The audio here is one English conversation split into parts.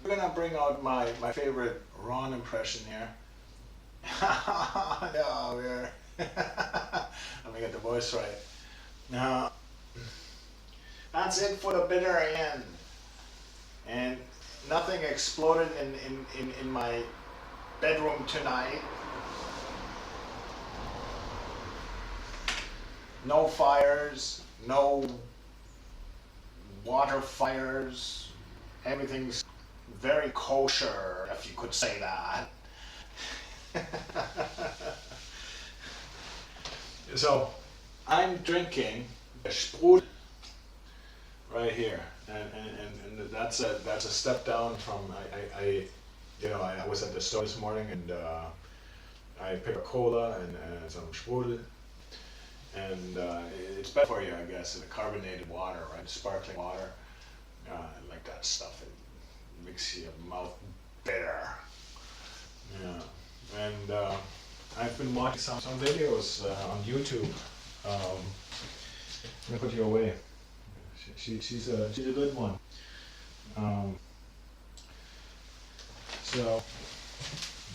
We're gonna bring out my favorite Ron impression here. Yeah, we're. Let me get the voice right. Now, that's it for the bitter end. And nothing exploded in my bedroom tonight. No fires, no water fires. Everything's very kosher, if you could say that. So, I'm drinking a Sprudel right here, and that's a step down from I was at the store this morning and I picked a cola and some Sprudel, and it's better for you, I guess, than carbonated water, right? Sparkling water, I like that stuff. It makes your mouth bitter. Yeah, and I've been watching some videos on YouTube. I'm gonna put you away. She's a good one. Um, so,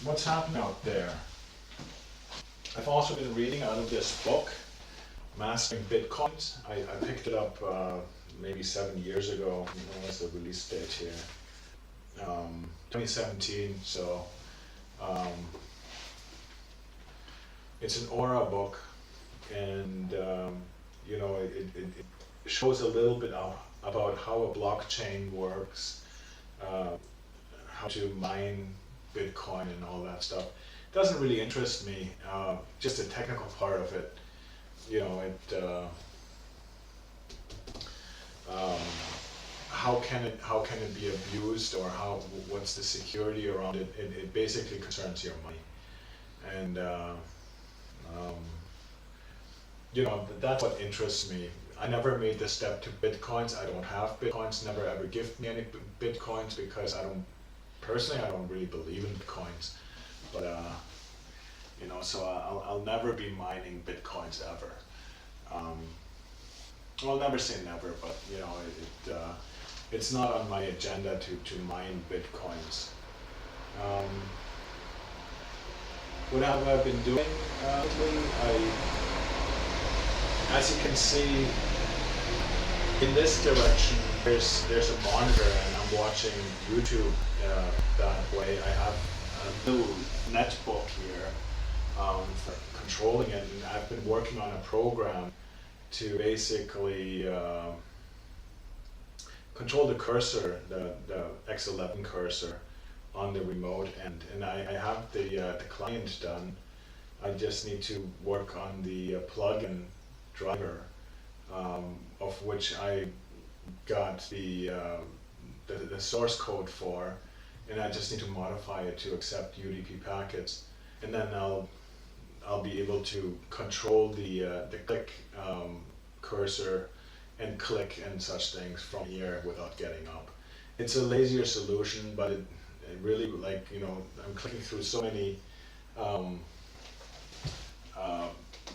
what's happening out there? I've also been reading out of this book, Mastering Bitcoins. I picked it up maybe 7 years ago. When was the release date here? 2017. So it's an Aura book, and it shows a little bit about how a blockchain works, how to mine Bitcoin and all that stuff. It doesn't really interest me, just the technical part of it. How can it be abused, or what's the security around it? It basically concerns your money, and that's what interests me. I never made the step to Bitcoins. I don't have Bitcoins. Never ever gift me any Bitcoins because I don't really believe in Bitcoins. But so I'll never be mining Bitcoins ever. Well, I'll never say never, but it's not on my agenda to mine Bitcoins. What have I been doing lately? As you can see, in this direction, there's a monitor, and I'm watching YouTube that way. I have a little netbook here for controlling it, and I've been working on a program to basically control the cursor, the X11 cursor on the remote, and I have the client done. I just need to work on the plugin driver, of which I got the source code for, and I just need to modify it to accept UDP packets, and then I'll be able to control the click cursor and click and such things from here without getting up. It's a lazier solution, but it really, I'm clicking through so many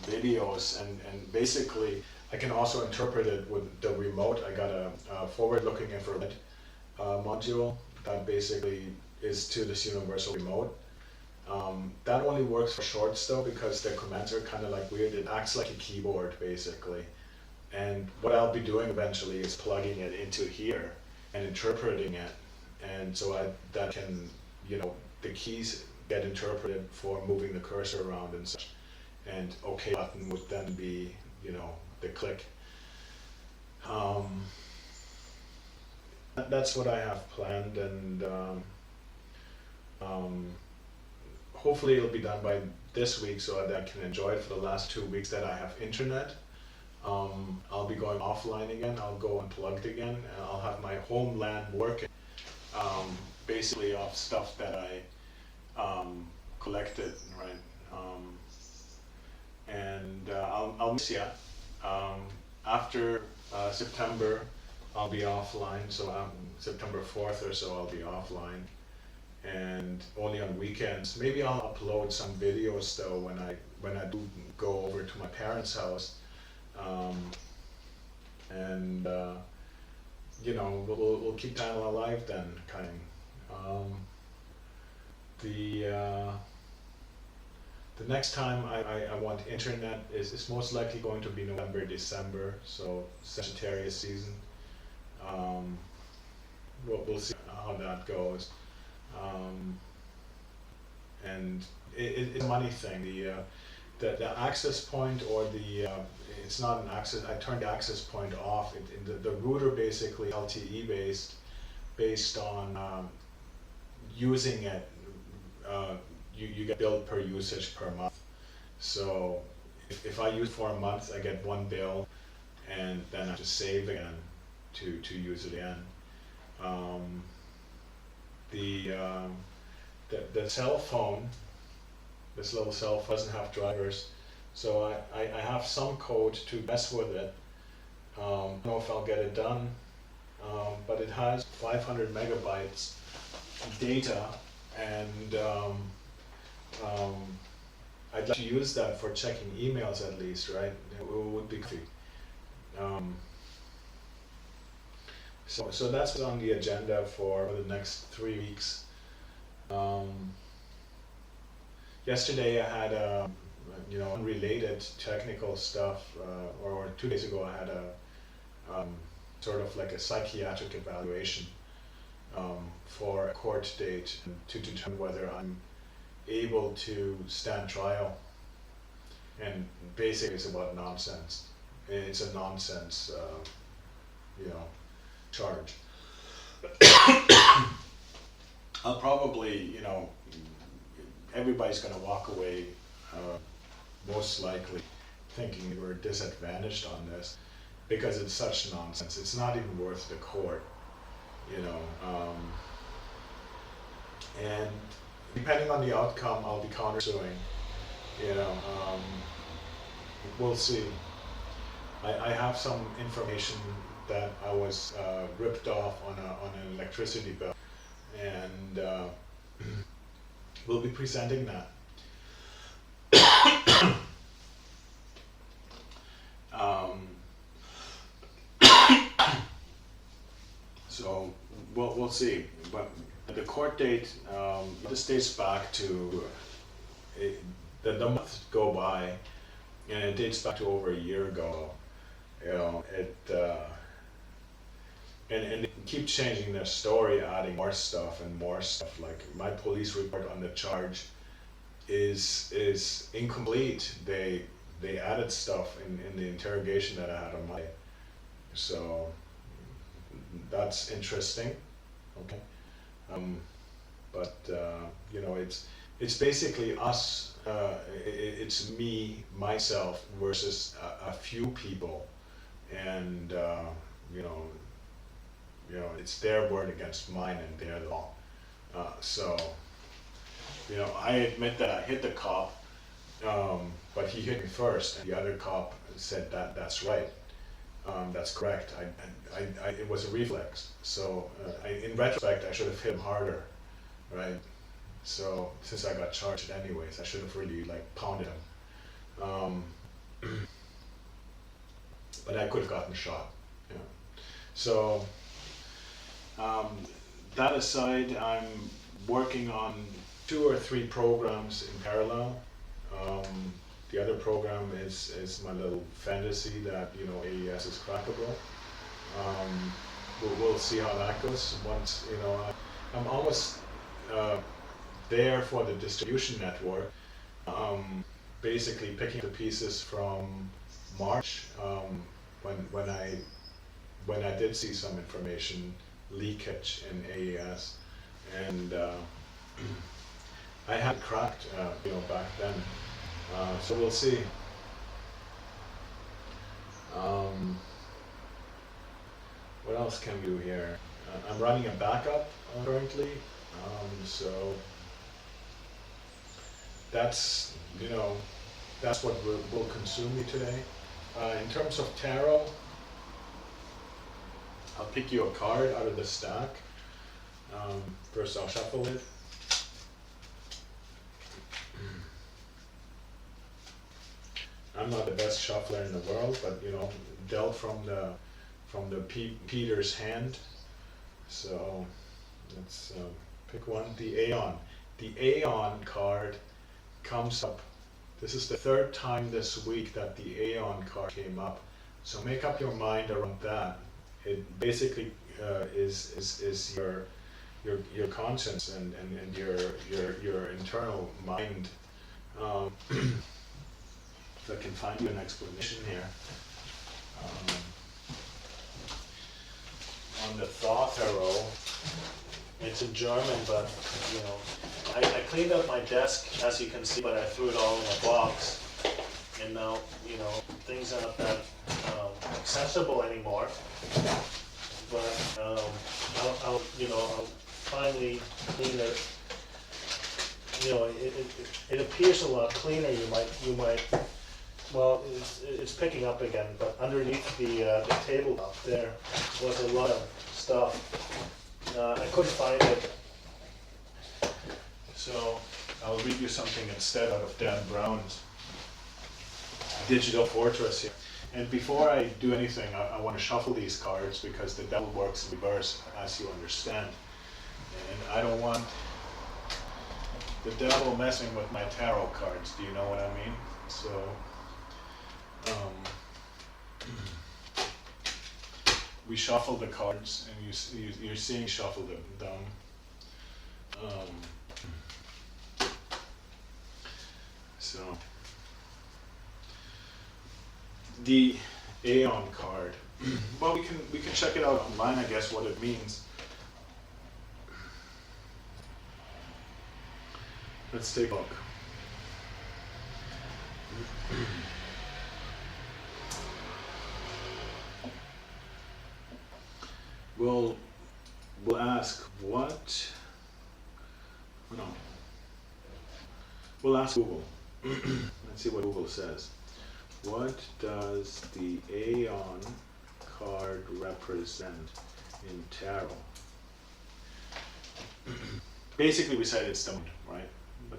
videos, and basically I can also interpret it with the remote. I got a forward-looking infrared module that basically is to this universal remote. That only works for shorts though, because the commands are kind of like weird. It acts like a keyboard basically, and what I'll be doing eventually is plugging it into here and interpreting it, and so that can, the keys get interpreted for moving the cursor around and such. And OK button would then be, the click. That's what I have planned, and hopefully it'll be done by this week so that I can enjoy it for the last 2 weeks that I have internet. I'll be going offline again. I'll go unplugged again, and I'll have my home LAN working, basically off stuff that I collected, right? And I'll miss you. After September, I'll be offline. So September 4th or so, I'll be offline, and only on weekends. Maybe I'll upload some videos though when I do go over to my parents' house, and we'll keep that alive then, kind of. The the next time I want internet is most likely going to be November, December, so Sagittarius season. Um, we'll see how that goes. Um, and it's a money thing. The access point, or it's not an access. I turned the access point off. The router basically LTE based on using it. You get billed per usage per month. So if I use for a month, I get one bill, and then I have to save again to use it again. Um, the, um, the cell phone, this little cell phone doesn't have drivers, so I have some code to mess with it. I don't know if I'll get it done, but it has 500 megabytes data, and I'd like to use that for checking emails at least, right? It would be good. So that's on the agenda for the next 3 weeks. Yesterday I had unrelated technical stuff, or 2 days ago I had a sort of like a psychiatric evaluation for a court date to determine whether I'm able to stand trial. And basically it's about nonsense. It's a nonsense, charge. I'll probably, everybody's going to walk away, most likely, thinking we're disadvantaged on this because it's such nonsense. It's not even worth the court, and depending on the outcome, I'll be countersuing. We'll see. I have some information that I was ripped off on an electricity bill, and we'll be presenting that. So we'll see. But the court date, this dates back to the months go by, and it dates back to over a year ago. And they keep changing their story, adding more stuff and more stuff. Like my police report on the charge is incomplete. They added stuff in the interrogation that I had on my. So that's interesting. Okay. But it's basically us. It's me, myself versus a few people, and it's their word against mine and their law. So I admit that I hit the cop, but he hit me first, and the other cop said that's right. That's correct. It was a reflex. So in retrospect, I should have hit him harder, right? So since I got charged anyways, I should have really pounded him. But I could have gotten shot. So that aside, I'm working on 2 or 3 programs in parallel. The other program is my little fantasy that AES is crackable. We'll see how that goes. Once I'm almost there for the distribution network. Basically picking the pieces from March, when I did see some information leakage in AES, and I had cracked back then. So we'll see. What else can we do here? I'm running a backup currently, so that's what will consume me today. In terms of tarot, I'll pick you a card out of the stack. First I'll shuffle it. I'm not the best shuffler in the world, but dealt from the from the Peter's hand. So let's pick one. The Aeon. The Aeon card comes up. This is the third time this week that the Aeon card came up. So make up your mind around that. It basically is your conscience and your internal mind. If I can find you an explanation here. On the Thoth Tarot, It's in German, but you know, I cleaned up my desk, as you can see, but I threw it all in a box, and now you know things are not that accessible anymore. But I'll finally clean it. You know, it appears a lot cleaner. You might. Well, it's picking up again, but underneath the tabletop there was a lot of stuff. I couldn't find it. so I'll read you something instead out of Dan Brown's Digital Fortress here. And before I do anything, I want to shuffle these cards because the devil works in reverse, as you understand. And I don't want the devil messing with my tarot cards. Do you know what I mean? So, we shuffle the cards, and you're seeing shuffle them. So, the Aeon card. Well, we can check it out online, I guess, what it means. Let's take a look. We'll ask what. No. We'll ask Google. Let's see what Google says. What does the Aeon card represent in tarot? Basically, we said it's the moon, right? But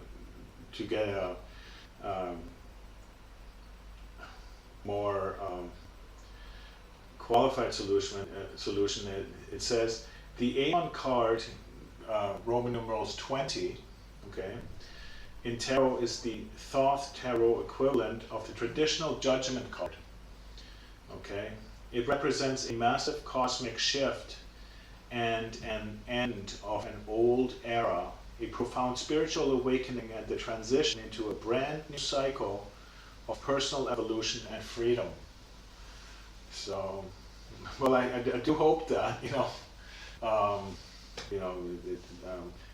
to get a more qualified solution, it says the Aeon card, Roman numerals 20, okay, in tarot is the Thoth Tarot equivalent of the traditional Judgment card, okay? It represents a massive cosmic shift and an end of an old era, a profound spiritual awakening and the transition into a brand new cycle of personal evolution and freedom. So, well, I do hope that,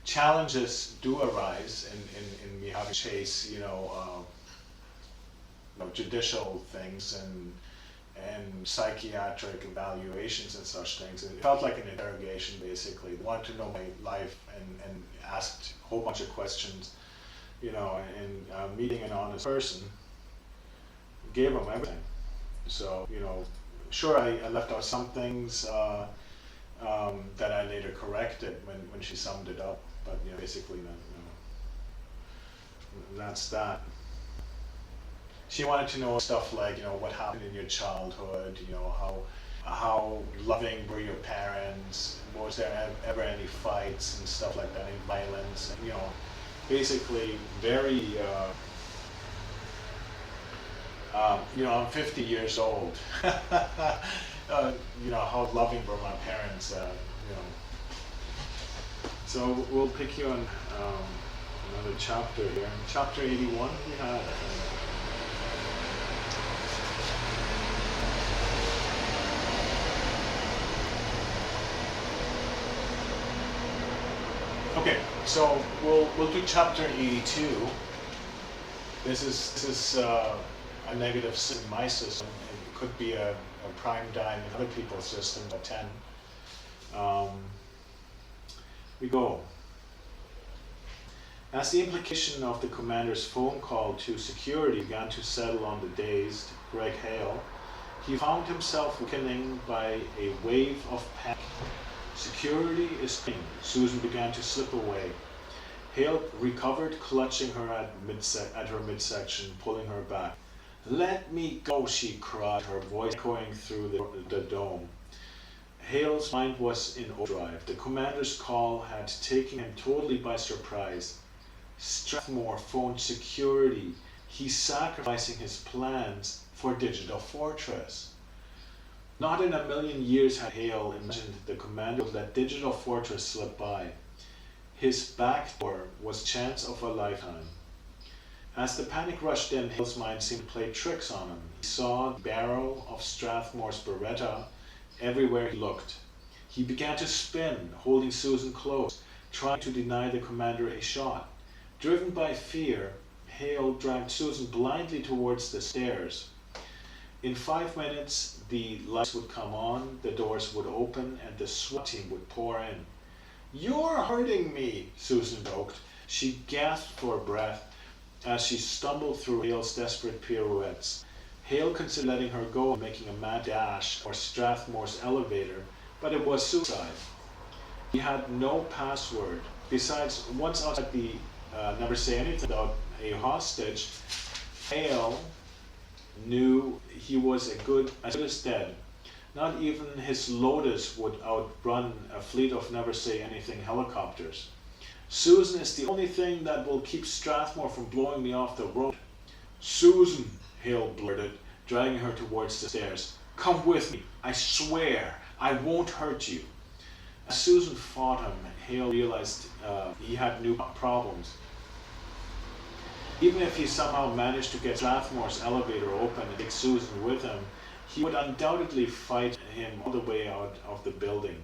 challenges do arise in me having to chase, judicial things and psychiatric evaluations and such things. It felt like an interrogation, basically. They wanted to know my life and asked a whole bunch of questions, and meeting an honest person gave them everything. So, sure, I left out some things that I later corrected when she summed it up, but basically, that's that. She wanted to know stuff like, what happened in your childhood, how loving were your parents, was there ever any fights and stuff like that, any violence, and, basically very, I'm 50 years old. How loving were my parents, So we'll pick you on another chapter here. Chapter 81 we have. Okay, so we'll do chapter 82. This is a negative in my system. It could be a prime dime in other people's system, a 10. We go. As the implication of the commander's phone call to security began to settle on the dazed Greg Hale, he found himself weakening by a wave of panic. Security is ping. Susan began to slip away. Hale recovered, clutching her at her midsection, pulling her back. "Let me go," she cried, her voice echoing through the dome. Hale's mind was in overdrive. The commander's call had taken him totally by surprise. Strathmore phoned security. He's sacrificing his plans for Digital Fortress. Not in a million years had Hale imagined the commander would let Digital Fortress slip by. His back door was chance of a lifetime. As the panic rushed in, Hale's mind seemed to play tricks on him. He saw the barrel of Strathmore's Beretta everywhere he looked. He began to spin, holding Susan close, trying to deny the commander a shot. Driven by fear, Hale dragged Susan blindly towards the stairs. In 5 minutes, the lights would come on, the doors would open, and the SWAT team would pour in. "You're hurting me," Susan joked. She gasped for breath as she stumbled through Hale's desperate pirouettes. Hale considered letting her go and making a mad dash for Strathmore's elevator, but it was suicide. He had no password. Besides, once outside the Never Say Anything without a hostage, Hale knew he was as good as dead. Not even his Lotus would outrun a fleet of Never Say Anything helicopters. "Susan is the only thing that will keep Strathmore from blowing me off the road." "Susan," Hale blurted, dragging her towards the stairs. "Come with me. I swear I won't hurt you." As Susan fought him, Hale realized he had new problems. Even if he somehow managed to get Strathmore's elevator open and take Susan with him, he would undoubtedly fight him all the way out of the building.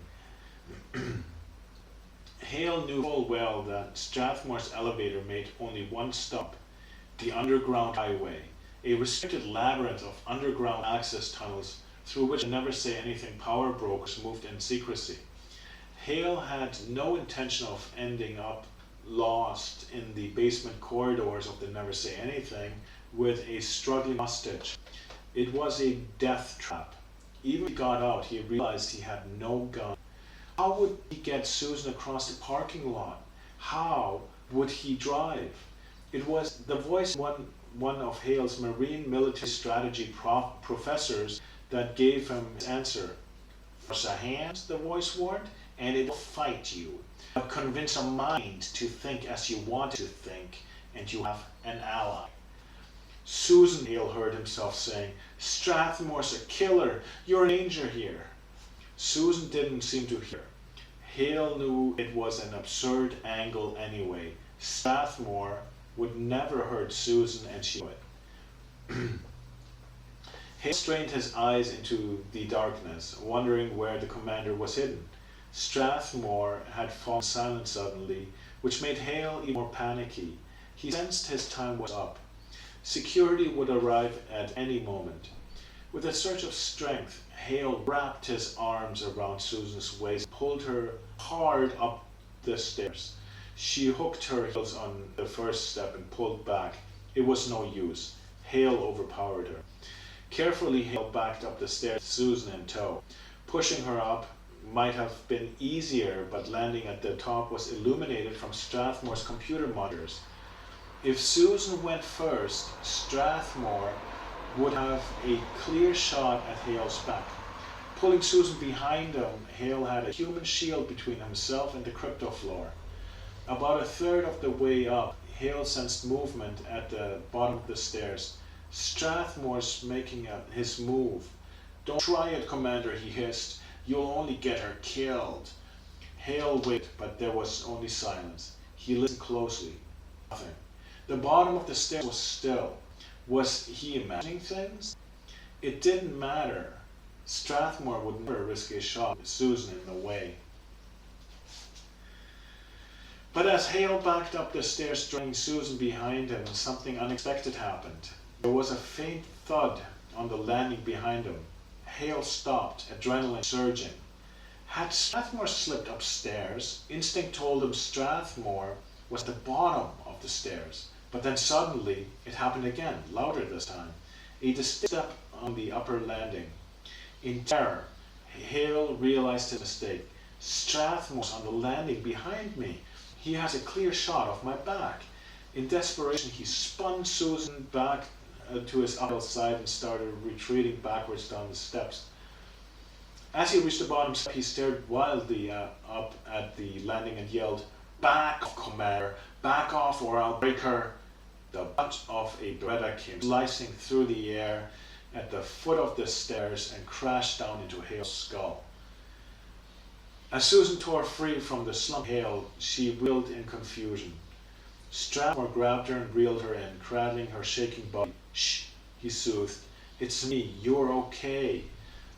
Hale knew full well that Strathmore's elevator made only one stop, the underground highway, a restricted labyrinth of underground access tunnels through which the Never Say Anything power brokers moved in secrecy. Hale had no intention of ending up lost in the basement corridors of the Never Say Anything with a struggling hostage. It was a death trap. Even if he got out, he realized he had no gun. How would he get Susan across the parking lot? How would he drive? It was the voice of one of Hale's marine military strategy professors that gave him his answer. "Force a hand," the voice warned, "and it will fight you. But convince a mind to think as you want to think, and you have an ally." "Susan," Hale heard himself saying, "Strathmore's a killer. You're in danger here." Susan didn't seem to hear. Hale knew it was an absurd angle anyway. Strathmore would never hurt Susan, and she knew it. Hale strained his eyes into the darkness, wondering where the commander was hidden. Strathmore had fallen silent suddenly, which made Hale even more panicky. He sensed his time was up. Security would arrive at any moment. With a surge of strength, Hale wrapped his arms around Susan's waist and pulled her hard up the stairs. She hooked her heels on the first step and pulled back. It was no use. Hale overpowered her. Carefully, Hale backed up the stairs, Susan in tow. Pushing her up might have been easier, but landing at the top was illuminated from Strathmore's computer monitors. If Susan went first, Strathmore would have a clear shot at Hale's back. Pulling Susan behind him, Hale had a human shield between himself and the crypto floor. About a third of the way up, Hale sensed movement at the bottom of the stairs. "Strathmore's making his move." "Don't try it, Commander," he hissed. "You'll only get her killed." Hale waited, but there was only silence. He listened closely. Nothing. The bottom of the stairs was still. Was he imagining things? It didn't matter. Strathmore would never risk a shot with Susan in the way. But as Hale backed up the stairs, dragging Susan behind him, something unexpected happened. There was a faint thud on the landing behind him. Hale stopped, adrenaline surging. Had Strathmore slipped upstairs? Instinct told him Strathmore was at the bottom of the stairs. But then suddenly, it happened again, louder this time. A distinct step on the upper landing. In terror, Hale realized his mistake. "Strathmore's on the landing behind me. He has a clear shot of my back." In desperation, he spun Susan back to his uphill side and started retreating backwards down the steps. As he reached the bottom step, he stared wildly up at the landing and yelled, "Back off, Commander! Back off or I'll break her!" The butt of a Beretta came slicing through the air at the foot of the stairs and crashed down into Hale's skull. As Susan tore free from the slung Hale, she reeled in confusion. Strathmore grabbed her and reeled her in, cradling her shaking body. "Shh," he soothed. "It's me. You're okay."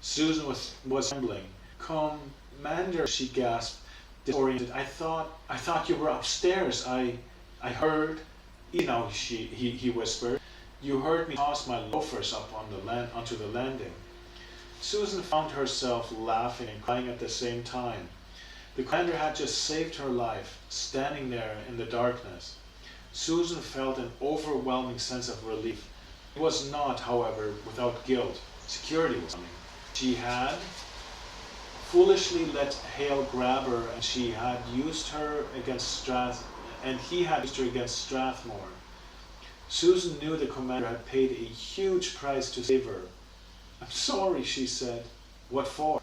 Susan was trembling. "Commander," she gasped, disoriented. I thought you were upstairs. I heard." "You know," he whispered. "You heard me toss my loafers up onto the landing." Susan found herself laughing and crying at the same time. The commander had just saved her life, standing there in the darkness. Susan felt an overwhelming sense of relief. It was not, however, without guilt. Security was coming. She had foolishly let Hale grab her, and he had used her against Strathmore. Susan knew the commander had paid a huge price to save her. "I'm sorry," she said. "What for?"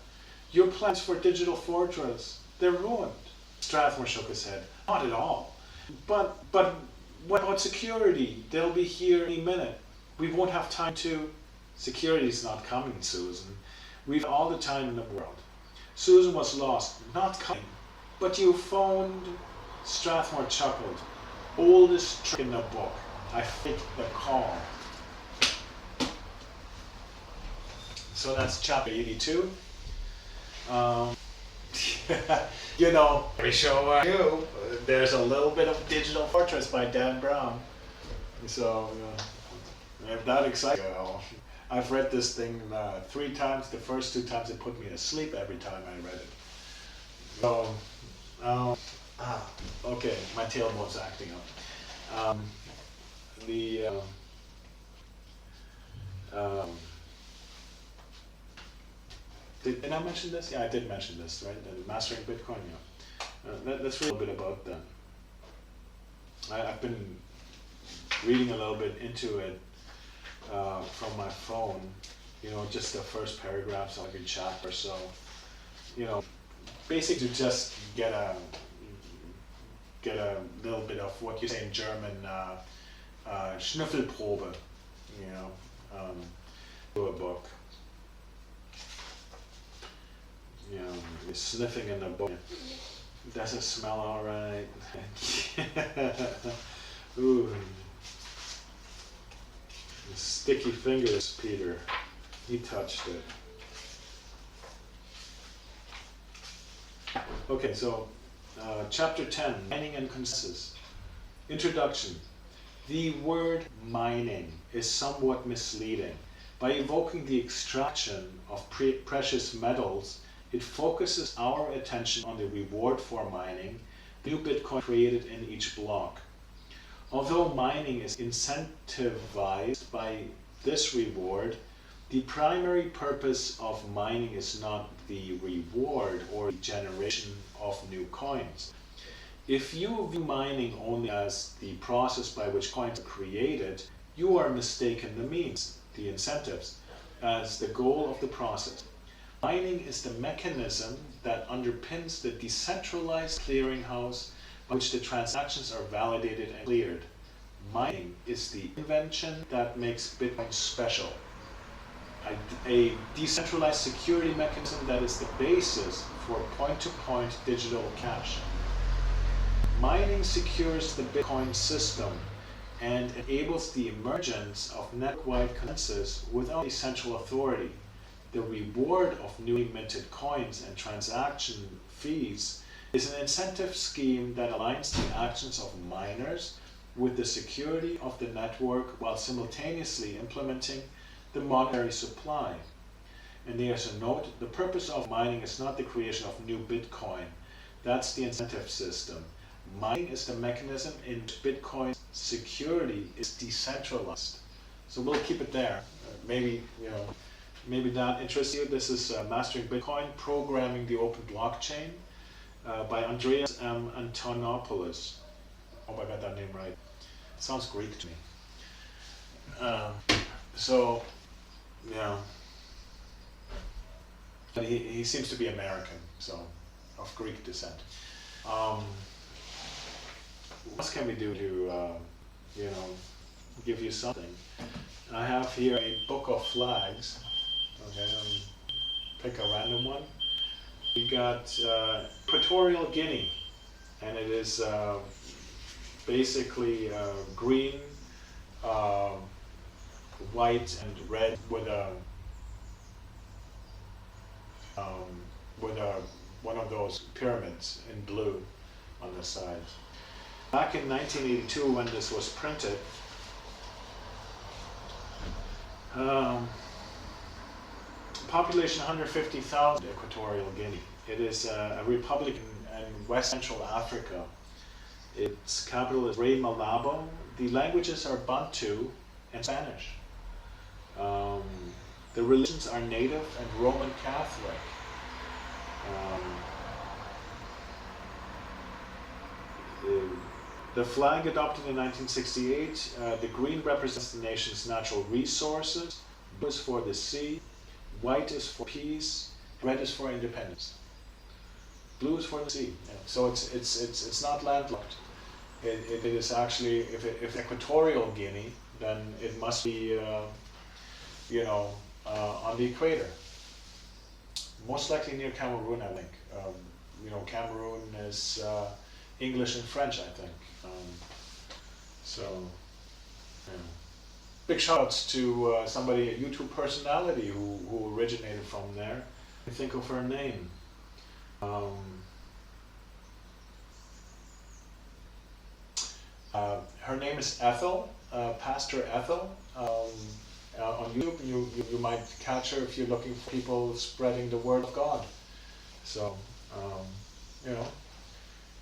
"Your plans for Digital Fortress. They're ruined." Strathmore shook his head. "Not at all." But what about security? They'll be here any minute. We won't have time to..." "Security's not coming, Susan. We've all the time in the world." Susan was lost. "Not coming? But you phoned..." Strathmore chuckled. "Oldest trick in the book. I faked the call." So that's chapter 82. Every show I do, there's a little bit of Digital Fortress by Dan Brown. So, if that excites you, I've read this thing 3 times. The first 2 times it put me to sleep every time I read it. So, okay, my tailbone's acting up. Did I mention this? Yeah, I did mention this, right? The Mastering Bitcoin, yeah. Let's read a little bit about that. I've been reading a little bit into it from my phone, just the first paragraphs of every chapter. So, basically to just get a little bit of what you say in German, Schnüffelprobe, to a book. You're sniffing in the book. Does it smell all right? Ooh. Sticky fingers, Peter. He touched it. Okay, so chapter 10, Mining and Consensus. Introduction. The word mining is somewhat misleading. By evoking the extraction of precious metals, it focuses our attention on the reward for mining, the new Bitcoin created in each block. Although mining is incentivized by this reward, the primary purpose of mining is not the reward or the generation of new coins. If you view mining only as the process by which coins are created, you are mistaken the means, the incentives, as the goal of the process. Mining is the mechanism that underpins the decentralized clearinghouse by which the transactions are validated and cleared. Mining is the invention that makes Bitcoin special. A decentralized security mechanism that is the basis for point-to-point digital cash. Mining secures the Bitcoin system and enables the emergence of network-wide consensus without a central authority. The reward of newly minted coins and transaction fees is an incentive scheme that aligns the actions of miners with the security of the network while simultaneously implementing the monetary supply. And there's a note, the purpose of mining is not the creation of new Bitcoin. That's the incentive system. Mining is the mechanism in which Bitcoin's security is decentralized. So we'll keep it there. Maybe that interests you. This is Mastering Bitcoin, Programming the Open Blockchain by Andreas M. Antonopoulos. Hope I got that name right. It sounds Greek to me. But he seems to be American, so of Greek descent. What else can we do to, you know, give you something? I have here a book of flags. Okay, pick a random one. We got Equatorial Guinea, and it is basically green, white, and red with a one of those pyramids in blue on the side. Back in 1982, when this was printed, population 150,000, Equatorial Guinea. It is a republic in West Central Africa. Its capital is Rey Malabo. The languages are Bantu and Spanish. The religions are Native and Roman Catholic. The flag adopted in 1968, the green represents the nation's natural resources, blue is for the sea, white is for peace, red is for independence. Blue is for the sea. Yeah. So it's not landlocked. It is actually, if Equatorial Guinea, then it must be you know, on the equator. Most likely near Cameroon, I think. You know, Cameroon is English and French, I think. So, yeah. Big shout outs to somebody, a YouTube personality who originated from there. I think of her name. Her name is Ethel, Pastor Ethel. On YouTube, you might catch her if you're looking for people spreading the word of God. So, you know,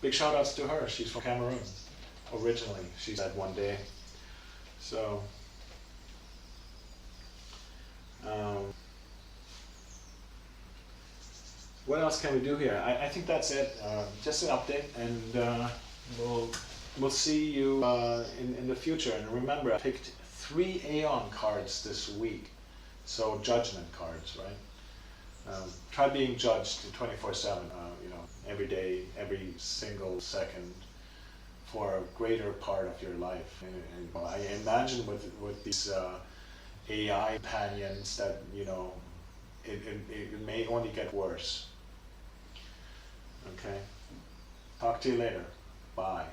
big shout outs to her. She's from Cameroon originally, she said one day. So, what else can we do here? I think that's it. Just an update, and we'll see you in the future. And remember, I picked 3 Aeon cards this week, so judgment cards, right? Try being judged 24/7, you know, every day, every single second, for a greater part of your life. And I imagine with these AI companions that, you know, it may only get worse. Okay. Talk to you later. Bye.